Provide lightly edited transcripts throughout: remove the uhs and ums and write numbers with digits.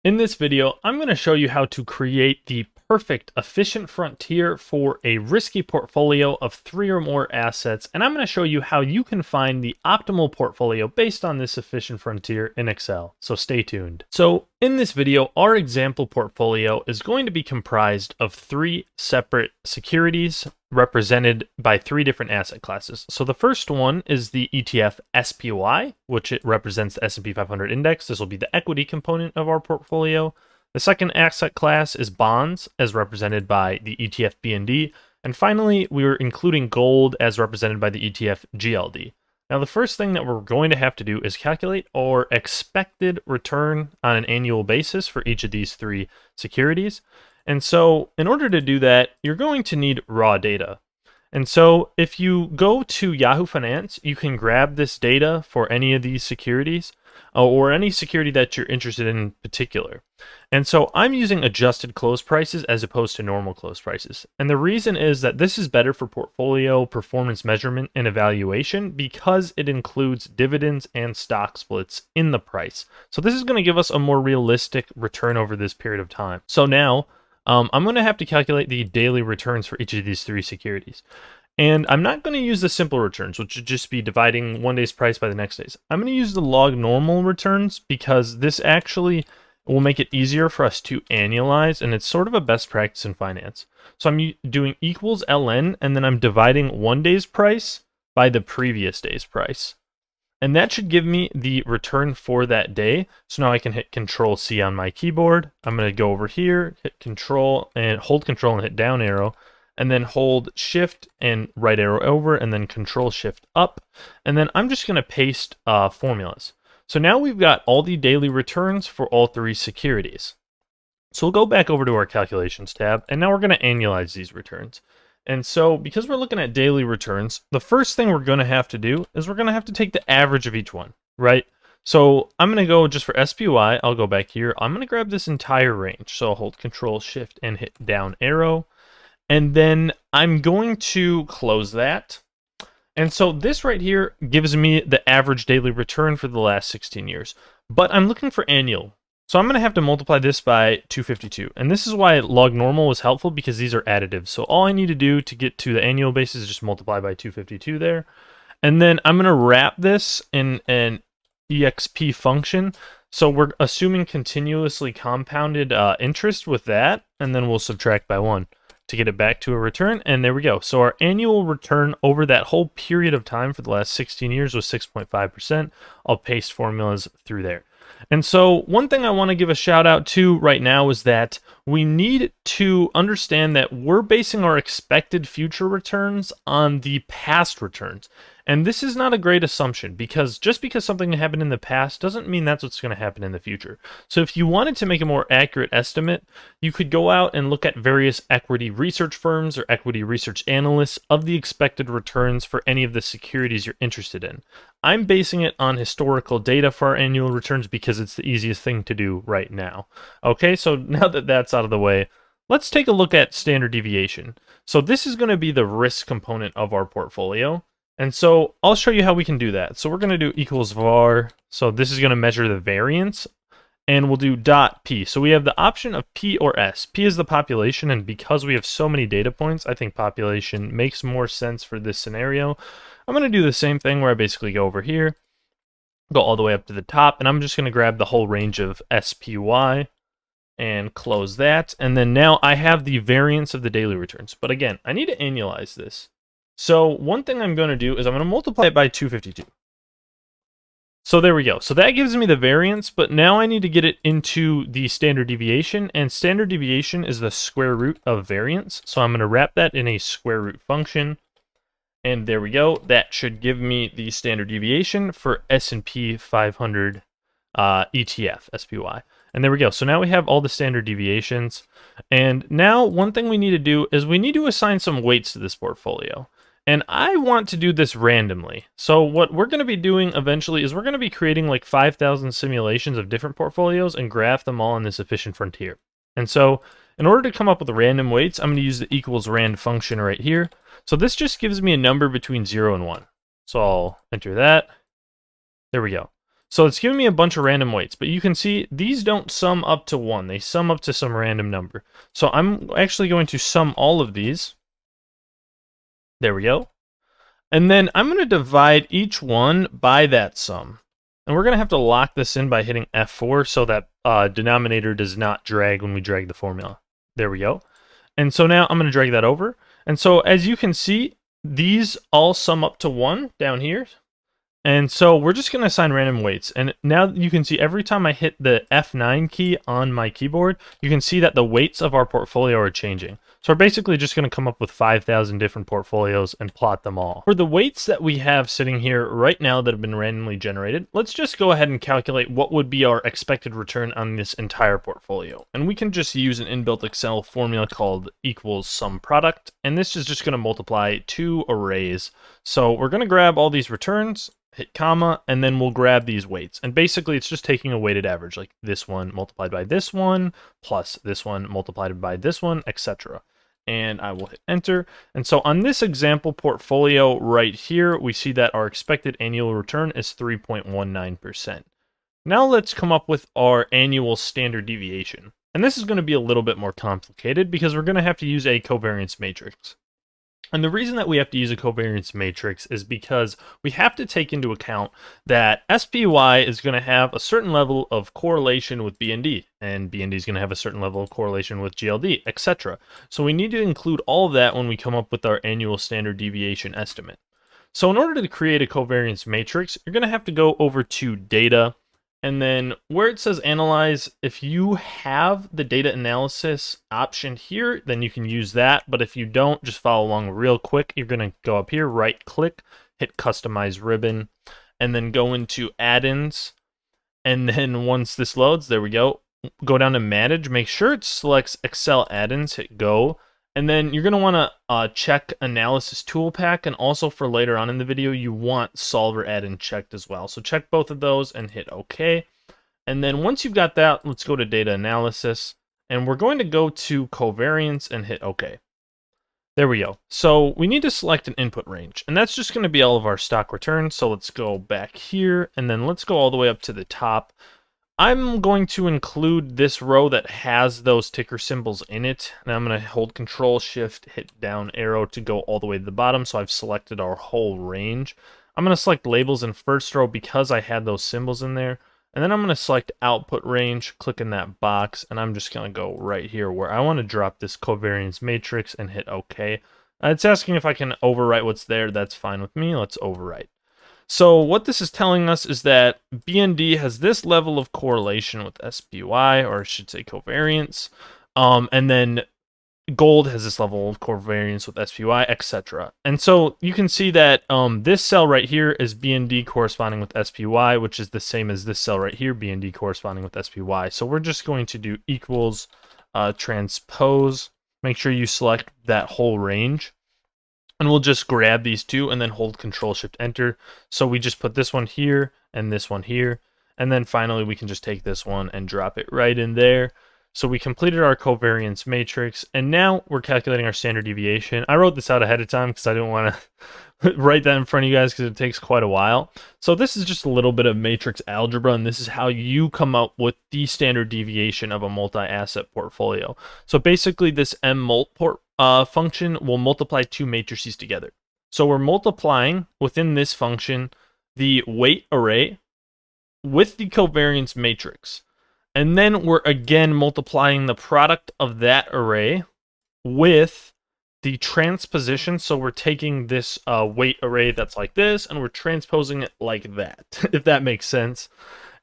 In this video, I'm going to show you how to create the perfect efficient frontier for a risky portfolio of 3 or more assets, and I'm going to show you how you can find the optimal portfolio based on this efficient frontier in Excel, so stay tuned. So in this video, our example portfolio is going to be comprised of 3 separate securities represented by 3 different asset classes. So the first one is the ETF SPY, which it represents the S&P 500 index. This will be the equity component of our portfolio. The second asset class is bonds, as represented by the ETF BND. And finally, we're including gold as represented by the ETF GLD. Now, the first thing that we're going to have to do is calculate our expected return on an annual basis for each of these 3 securities. And so in order to do that, you're going to need raw data. And so if you go to Yahoo Finance, you can grab this data for any of these securities or any security that you're interested in particular. And so I'm using adjusted close prices as opposed to normal close prices. And the reason is that this is better for portfolio performance measurement and evaluation because it includes dividends and stock splits in the price. So this is going to give us a more realistic return over this period of time. So now I'm going to have to calculate the daily returns for each of these 3 securities. And I'm not going to use the simple returns, which would just be dividing one day's price by the next day's. I'm going to use the log normal returns because this actually will make it easier for us to annualize, and it's sort of a best practice in finance. So I'm doing equals ln, and then I'm dividing one day's price by the previous day's price. And that should give me the return for that day. So now I can hit Control C on my keyboard. I'm going to go over here, hit Control and hold Control and hit down arrow, and then hold Shift and right arrow over, and then Control Shift up. And then I'm just going to paste formulas. So now we've got all the daily returns for all 3 securities. So we'll go back over to our calculations tab, and now we're going to annualize these returns. And so, because we're looking at daily returns, the first thing we're going to have to do is we're going to have to take the average of each one, right? So I'm going to go just for SPY, I'll go back here. I'm going to grab this entire range. So I'll hold Control Shift and hit down arrow. And then I'm going to close that. And so this right here gives me the average daily return for the last 16 years. But I'm looking for annual. So I'm going to have to multiply this by 252. And this is why log normal was helpful, because these are additive. So all I need to do to get to the annual basis is just multiply by 252 there. And then I'm going to wrap this in an exp function. So we're assuming continuously compounded interest with that. And then we'll subtract by 1 to get it back to a return. And there we go. So our annual return over that whole period of time for the last 16 years was 6.5%. I'll paste formulas through there. And so one thing I want to give a shout out to right now is that we need to understand that we're basing our expected future returns on the past returns. And this is not a great assumption, because just because something happened in the past doesn't mean that's what's going to happen in the future. So if you wanted to make a more accurate estimate, you could go out and look at various equity research firms or equity research analysts of the expected returns for any of the securities you're interested in. I'm basing it on historical data for our annual returns because it's the easiest thing to do right now. Okay, so now that that's out of the way, let's take a look at standard deviation. So this is going to be the risk component of our portfolio. And so I'll show you how we can do that. So we're going to do equals var. So this is going to measure the variance, and we'll do dot P. So we have the option of P or S. P is the population, and because we have so many data points, I think population makes more sense for this scenario. I'm going to do the same thing where I basically go over here, go all the way up to the top, and I'm just going to grab the whole range of SPY and close that. And then now I have the variance of the daily returns. But again, I need to annualize this. So one thing I'm going to do is I'm going to multiply it by 252. So there we go. So that gives me the variance, but now I need to get it into the standard deviation, and standard deviation is the square root of variance. So I'm going to wrap that in a square root function, and there we go. That should give me the standard deviation for S&P 500 ETF, SPY. And there we go. So now we have all the standard deviations. And now one thing we need to do is we need to assign some weights to this portfolio. And I want to do this randomly. So what we're going to be doing eventually is we're going to be creating like 5,000 simulations of different portfolios and graph them all in this efficient frontier. And so in order to come up with the random weights, I'm going to use the equals rand function right here. So this just gives me a number between 0 and 1. So I'll enter that. There we go. So it's giving me a bunch of random weights, but you can see these don't sum up to 1. They sum up to some random number. So I'm actually going to sum all of these. There we go. And then I'm going to divide each one by that sum. And we're going to have to lock this in by hitting F4 so that denominator does not drag when we drag the formula. There we go. And so now I'm going to drag that over. And so as you can see, these all sum up to 1 down here. And so we're just going to assign random weights. And now you can see every time I hit the F9 key on my keyboard, you can see that the weights of our portfolio are changing. So we're basically just going to come up with 5,000 different portfolios and plot them all. For the weights that we have sitting here right now that have been randomly generated, let's just go ahead and calculate what would be our expected return on this entire portfolio. And we can just use an inbuilt Excel formula called equals sum product. And this is just going to multiply two arrays. So we're going to grab all these returns, hit comma, and then we'll grab these weights. And basically it's just taking a weighted average, like this one multiplied by this one, plus this one multiplied by this one, etc. And I will hit enter. And so on this example portfolio right here, we see that our expected annual return is 3.19%. Now let's come up with our annual standard deviation. And this is going to be a little bit more complicated because we're going to have to use a covariance matrix. And the reason that we have to use a covariance matrix is because we have to take into account that SPY is going to have a certain level of correlation with BND, and BND is going to have a certain level of correlation with GLD, etc. So we need to include all of that when we come up with our annual standard deviation estimate. So in order to create a covariance matrix, you're going to have to go over to Data, and then where it says Analyze, if you have the data analysis option here, then you can use that. But if you don't, just follow along real quick. You're going to go up here, right click, hit Customize Ribbon, and then go into Add-ins. And then once this loads, there we go, go down to Manage. Make sure it selects Excel Add-ins, hit Go. And then you're going to want to check Analysis Tool Pack, and also for later on in the video, you want Solver Add-in checked as well. So check both of those and hit OK. And then once you've got that, let's go to Data Analysis, and we're going to go to Covariance and hit OK. There we go. So we need to select an input range, and that's just going to be all of our stock returns. So let's go back here, and then let's go all the way up to the top. I'm going to include this row that has those ticker symbols in it, and I'm going to hold Control Shift, hit down arrow to go all the way to the bottom. So I've selected our whole range. I'm going to select labels in first row because I had those symbols in there, and then I'm going to select output range, click in that box, and I'm just going to go right here where I want to drop this covariance matrix and hit OK. It's asking if I can overwrite what's there. That's fine with me. Let's overwrite. So what this is telling us is that BND has this level of correlation with SPY, or I should say covariance, and then gold has this level of covariance with SPY, etc. And so you can see that this cell right here is BND corresponding with SPY, which is the same as this cell right here, BND corresponding with SPY. So we're just going to do equals transpose. Make sure you select that whole range. And we'll just grab these two and then hold Control Shift Enter. So we just put this one here and this one here. And then finally we can just take this one and drop it right in there. So we completed our covariance matrix, and now we're calculating our standard deviation. I wrote this out ahead of time because I didn't want to write that in front of you guys because it takes quite a while. So this is just a little bit of matrix algebra, and this is how you come up with the standard deviation of a multi-asset portfolio. So basically this mmult function will multiply two matrices together. So we're multiplying within this function the weight array with the covariance matrix. And then we're again multiplying the product of that array with the transposition. So we're taking this weight array that's like this, and we're transposing it like that, if that makes sense.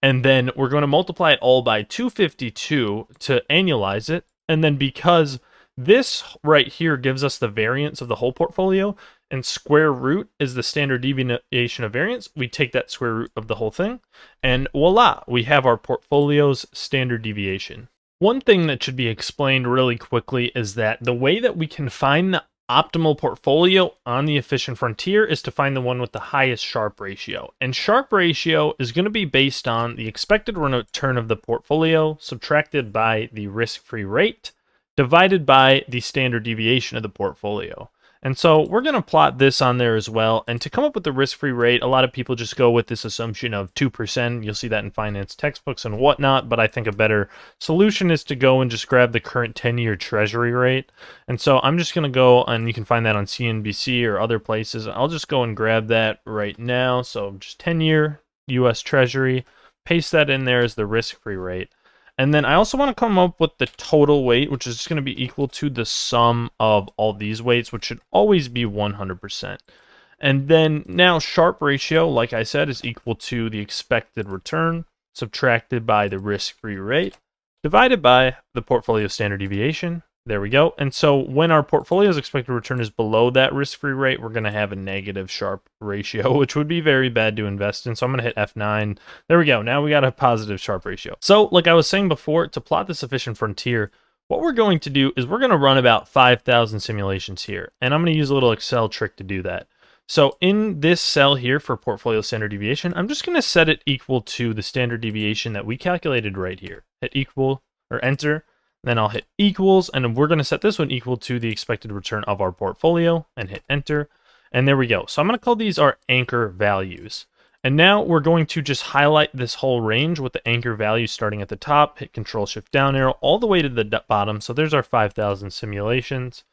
And then we're going to multiply it all by 252 to annualize it. And then because this right here gives us the variance of the whole portfolio, and square root is the standard deviation of variance, we take that square root of the whole thing, and voila, we have our portfolio's standard deviation. One thing that should be explained really quickly is that the way that we can find the optimal portfolio on the efficient frontier is to find the one with the highest Sharpe ratio. And Sharpe ratio is going to be based on the expected return of the portfolio subtracted by the risk-free rate divided by the standard deviation of the portfolio. And so we're going to plot this on there as well. And to come up with the risk-free rate, a lot of people just go with this assumption of 2%. You'll see that in finance textbooks and whatnot, but I think a better solution is to go and just grab the current 10-year treasury rate. And so I'm just going to go, and you can find that on CNBC or other places. I'll just go and grab that right now. So just 10-year US treasury, paste that in there as the risk-free rate. And then I also want to come up with the total weight, which is just going to be equal to the sum of all these weights, which should always be 100%. And then now Sharpe ratio, like I said, is equal to the expected return subtracted by the risk-free rate divided by the portfolio standard deviation. There we go. And so when our portfolio's expected return is below that risk-free rate, we're going to have a negative Sharpe ratio, which would be very bad to invest in. So I'm going to hit F9. There we go. Now we got a positive Sharpe ratio. So like I was saying before, to plot this efficient frontier, what we're going to do is we're going to run about 5,000 simulations here. And I'm going to use a little Excel trick to do that. So in this cell here for portfolio standard deviation, I'm just going to set it equal to the standard deviation that we calculated right here. Hit equal or enter. Then I'll hit equals, and we're going to set this one equal to the expected return of our portfolio, and hit enter. And there we go. So I'm going to call these our anchor values. And now we're going to just highlight this whole range with the anchor values starting at the top, hit Control-Shift down arrow all the way to the bottom. So there's our 5,000 simulations.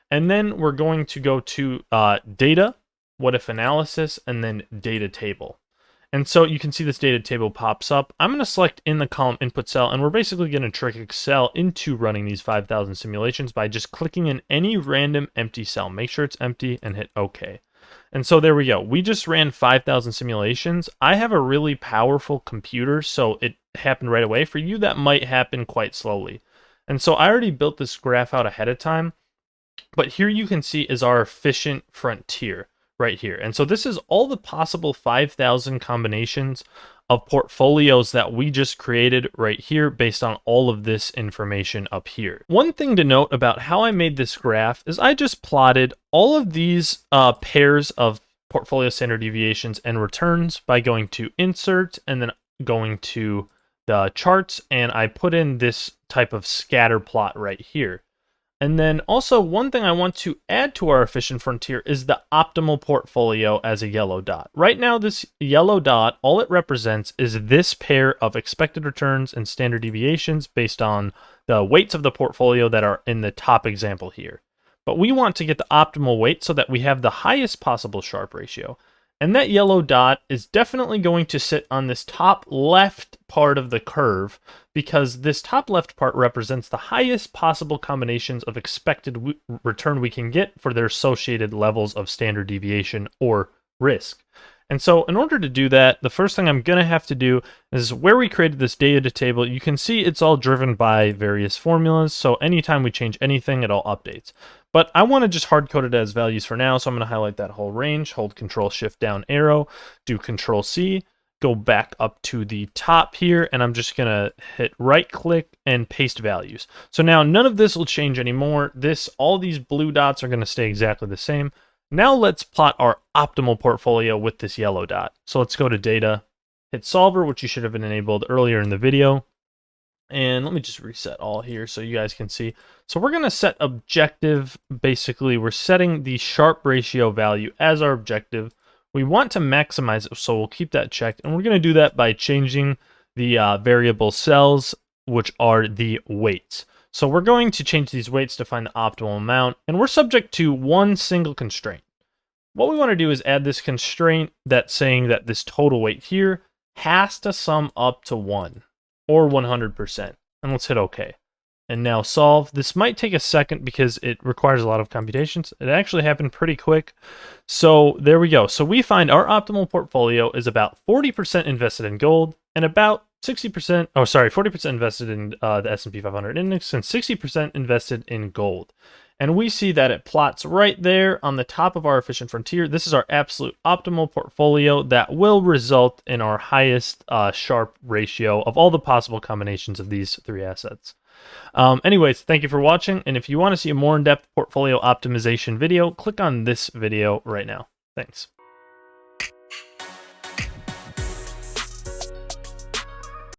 And then we're going to go to data, what if analysis, and then data table. And so you can see this data table pops up. I'm going to select in the column input cell, and we're basically going to trick Excel into running these 5,000 simulations by just clicking in any random empty cell. Make sure it's empty and hit OK. And so there we go. We just ran 5,000 simulations. I have a really powerful computer, so it happened right away. For you, that might happen quite slowly. And so I already built this graph out ahead of time, but here you can see is our efficient frontier right here. And so this is all the possible 5,000 combinations of portfolios that we just created right here based on all of this information up here. One thing to note about how I made this graph is I just plotted all of these pairs of portfolio standard deviations and returns by going to insert and then going to the charts, and I put in this type of scatter plot right here. And then also one thing I want to add to our efficient frontier is the optimal portfolio as a yellow dot. Right now, this yellow dot, all it represents is this pair of expected returns and standard deviations based on the weights of the portfolio that are in the top example here. But we want to get the optimal weight so that we have the highest possible Sharpe ratio. And that yellow dot is definitely going to sit on this top left part of the curve, because this top left part represents the highest possible combinations of expected return we can get for their associated levels of standard deviation or risk. And so in order to do that, the first thing I'm going to have to do is where we created this data table, you can see it's all driven by various formulas. So anytime we change anything, it all updates. But I want to just hard code it as values for now. So I'm going to highlight that whole range, hold Control-Shift down arrow, do Control-C, go back up to the top here, and I'm just going to hit right click and paste values. So now none of this will change anymore. All these blue dots are going to stay exactly the same. Now let's plot our optimal portfolio with this yellow dot. So let's go to data, hit solver, which you should have been enabled earlier in the video. And let me just reset all here so you guys can see. So we're going to set objective. Basically, we're setting the Sharpe ratio value as our objective. We want to maximize it, so we'll keep that checked. And we're going to do that by changing the variable cells, which are the weights. So we're going to change these weights to find the optimal amount, and we're subject to one single constraint. What we want to do is add this constraint that's saying that this total weight here has to sum up to 1 or 100%. And let's hit OK. And now solve. This might take a second because it requires a lot of computations. It actually happened pretty quick. So there we go. So we find our optimal portfolio is about 40% invested in gold and about 40% invested in the S&P 500 index and 60% invested in gold. And we see that it plots right there on the top of our efficient frontier. This is our absolute optimal portfolio that will result in our highest Sharpe ratio of all the possible combinations of these three assets. Anyways, thank you for watching. And if you want to see a more in-depth portfolio optimization video, click on this video right now. Thanks.